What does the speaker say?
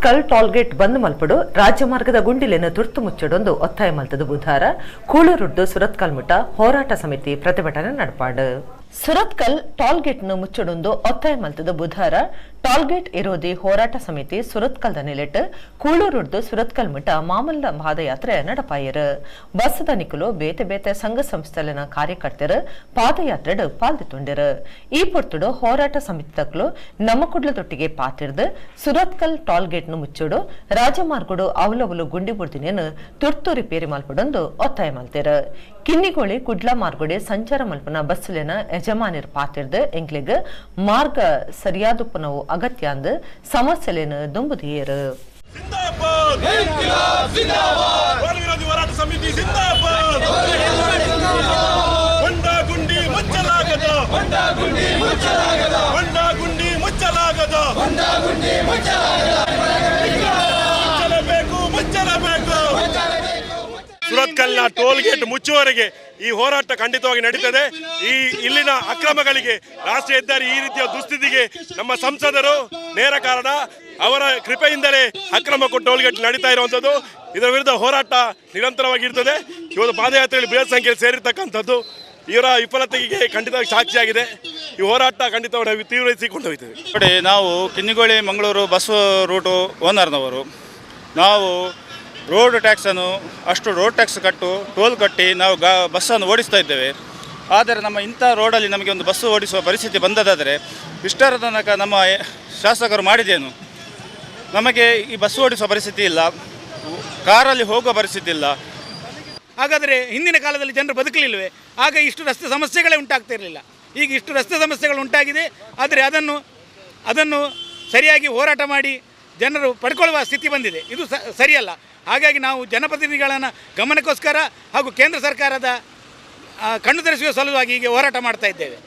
Surathkal toll gate ಬಂದ್ ಮಲ್ಪಡು ರಾಜ್ಯ ಮಾರ್ಗದ ಗುಂಡಿಲೆನ ತುರ್ತು ಮುಚ್ಚಡೊಂದು ಒತ್ತಾಯ ಮಲ್ತದು ಬುಧವಾರ ಕೂಳೂರುಡ್ಡು ಸುರತ್ಕಲ್ ಮುಟ ಹೋರಾಟ ಸಮಿತಿ ಪ್ರತಿಭಟನೆ ನಡಪಾಡು. ಸುರತ್ಕಲ್ ಟೋಲ್ಗೇಟ್ನ ಮುಚ್ಚಡೊಂದು ಒತ್ತಾಯ ಮಲ್ತದ ಬುಧವಾರ ಟೋಲ್ಗೇಟ್ ವಿರೋಧಿ ಹೋರಾಟ ಸಮಿತಿ ಸುರತ್ಕಲ್ದ ನಿಲೆಟ್ ಕೂಳೂರುಡ್ದು ಸುರತ್ಕಲ್ ಮುಟ ಮಾಮೂಲ ಪಾದಯಾತ್ರೆ ನಡಪಾಯರು. ಬಸ್ದ ನಿಕಲು ಬೇತೆ ಬೇತೆ ಸಂಘ ಸಂಸ್ಥೆಲಿನ ಕಾರ್ಯಕರ್ತರು ಪಾದಯಾತ್ರೆ ಪಾಲ್ದಿತ್ತೊಂಡರು. ಈ ಪೊರ್ತುಡು ಹೋರಾಟ ಸಮಿತಿ ತಕ್ಕಲು ನಮ್ಮ ಕುಡ್ಲದೊಟ್ಟಿಗೆ ಪಾತಿರ್ದು ಸುರತ್ಕಲ್ ಟೋಲ್ಗೇಟ್ನ ಮುಚ್ಚಡು ರಾಜಮಾರ್ಗಡು ಅವಲವಲು ಗುಂಡಿ ಬುಡ್ದಿನೇನು ತುರ್ತು ರಿಪೇರಿ ಮಲ್ಪಡೊಂದು ಒತ್ತಾಯ ಮಲ್ತಿರು. ಕಿನ್ನಿಗೋಳಿ ಕುಡ್ಲ ಮಾರ್ಗಡೆ ಸಂಚಾರ ಮಲ್ಪನ ಬಸ್ಸುಲಿನ ಯಜಮಾನಿರ್ ಪಾತಿರ್ದು ಎಂಕ್ಲಿಗ್ ಮಾರ್ಗ ಸರಿಯಾದುಪ್ಪನವು ಅಗತ್ಯ ಅಂದು ಸಮಸ್ಯೆಲೇನು ದುಂಬುದಿಯರು. ಸುರತ್ಕಲ್ನ ಟೋಲ್ ಗೇಟ್ ಮುಚ್ಚುವವರೆಗೆ ಈ ಹೋರಾಟ ಖಂಡಿತವಾಗಿ ನಡೀತದೆ. ಇಲ್ಲಿನ ಅಕ್ರಮಗಳಿಗೆ, ರಾಷ್ಟ್ರೀಯ ಹೆದ್ದಾರಿ ಈ ರೀತಿಯ ದುಸ್ಥಿತಿಗೆ ನಮ್ಮ ಸಂಸದರು ನೇರ ಕಾರಣ. ಅವರ ಕೃಪೆಯಿಂದಲೇ ಅಕ್ರಮ ಟೋಲ್ ಗೇಟ್ ನಡೀತಾ ಇರುವಂಥದ್ದು. ಇದರ ವಿರುದ್ಧ ಹೋರಾಟ ನಿರಂತರವಾಗಿರ್ತದೆ. ಇವತ್ತು ಪಾದಯಾತ್ರೆಯಲ್ಲಿ ಬೃಹತ್ ಸಂಖ್ಯೆಯಲ್ಲಿ ಸೇರಿರ್ತಕ್ಕಂಥದ್ದು ಇವರ ವಿಫಲತೆಗೆ ಖಂಡಿತವಾಗಿ ಸಾಕ್ಷಿಯಾಗಿದೆ. ಈ ಹೋರಾಟ ಖಂಡಿತವಾಗಿ ನಾವು ತೀವ್ರಗೊಳಿಸಿಕೊಂಡು ಹೋಗ್ತೇವೆ. ನೋಡಿ, ನಾವು ಕಿನ್ನಿಗೋಳಿ ಮಂಗಳೂರು ಬಸ್ ರೂಟು ಓನರ್ನವರು. ನಾವು ರೋಡ್ ಟ್ಯಾಕ್ಸನ್ನು ಅಷ್ಟು ರೋಡ್ ಟ್ಯಾಕ್ಸ್ ಟೋಲ್ ಕಟ್ಟಿ ನಾವು ಬಸ್ಸನ್ನು ಓಡಿಸ್ತಾ ಇದ್ದೇವೆ. ಆದರೆ ನಮ್ಮ ಇಂಥ ರೋಡಲ್ಲಿ ನಮಗೆ ಒಂದು ಬಸ್ಸು ಓಡಿಸುವ ಪರಿಸ್ಥಿತಿ ಬಂದದಾದರೆ ಇಷ್ಟರ ತನಕ ನಮ್ಮ ಶಾಸಕರು ಮಾಡಿದೇನು? ನಮಗೆ ಈ ಬಸ್ಸು ಓಡಿಸುವ ಪರಿಸ್ಥಿತಿ ಇಲ್ಲ, ಕಾರಲ್ಲಿ ಹೋಗುವ ಪರಿಸ್ಥಿತಿ ಇಲ್ಲ. ಹಾಗಾದರೆ ಹಿಂದಿನ ಕಾಲದಲ್ಲಿ ಜನರು ಬದುಕಲಿಲ್ಲವೇ? ಆಗ ಇಷ್ಟು ರಸ್ತೆ ಸಮಸ್ಯೆಗಳೇ ಉಂಟಾಗ್ತಾ ಇರಲಿಲ್ಲ. ಈಗ ಇಷ್ಟು ರಸ್ತೆ ಸಮಸ್ಯೆಗಳು ಉಂಟಾಗಿದೆ. ಆದರೆ ಅದನ್ನು ಸರಿಯಾಗಿ ಹೋರಾಟ ಮಾಡಿ ಜನರು ಪಡ್ಕೊಳ್ಳುವ ಸ್ಥಿತಿ ಬಂದಿದೆ. ಇದು ಸರಿಯಲ್ಲ. ಹಾಗಾಗಿ ನಾವು ಜನಪ್ರತಿನಿಧಿಗಳನ್ನು ಗಮನಕ್ಕೋಸ್ಕರ ಹಾಗೂ ಕೇಂದ್ರ ಸರ್ಕಾರದ ಕಣ್ಣು ತೆರೆಸುವ ಸಲುವಾಗಿ ಹೀಗೆ ಹೋರಾಟ ಮಾಡ್ತಾ ಇದ್ದೇವೆ.